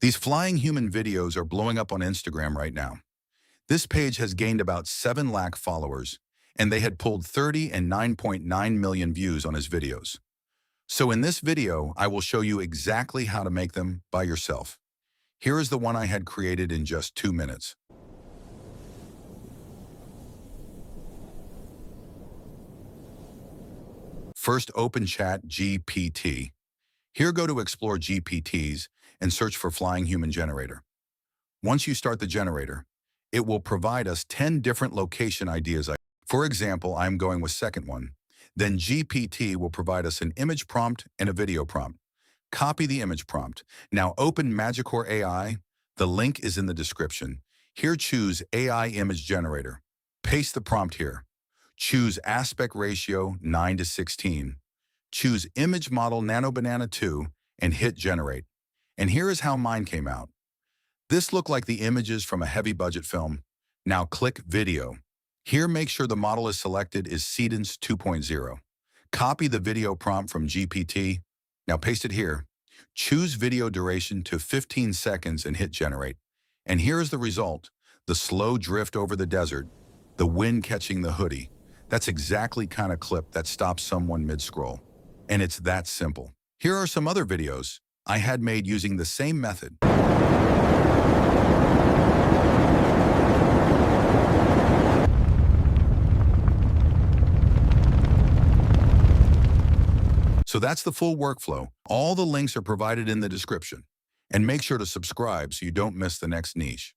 These flying human videos are blowing up on Instagram right now. This page has gained about 7 lakh followers, and they had pulled 30 and 9.9 million views on his videos. So in this video, I will show you exactly how to make them by yourself. Here is the one I had created in just 2 minutes. First, open ChatGPT. Here, go to Explore GPTs and search for Flying Human Generator. Once you start the generator, it will provide us 10 different location ideas. For example, I'm going with second one. Then GPT will provide us an image prompt and a video prompt. Copy the image prompt. Now open Magicore AI. The link is in the description. Here, choose AI Image Generator. Paste the prompt here. Choose aspect ratio 9:16. Choose image model Nano Banana 2 and hit generate. And here is how mine came out. This looked like the images from a heavy budget film. Now click video. Here, make sure the model is selected is Sedence 2.0. Copy the video prompt from GPT. Now paste it here. Choose video duration to 15 seconds and hit generate. And here is the result. The slow drift over the desert, the wind catching the hoodie. That's exactly kind of clip that stops someone mid-scroll. And it's that simple. Here are some other videos I had made using the same method. So that's the full workflow. All the links are provided in the description. And make sure to subscribe so you don't miss the next niche.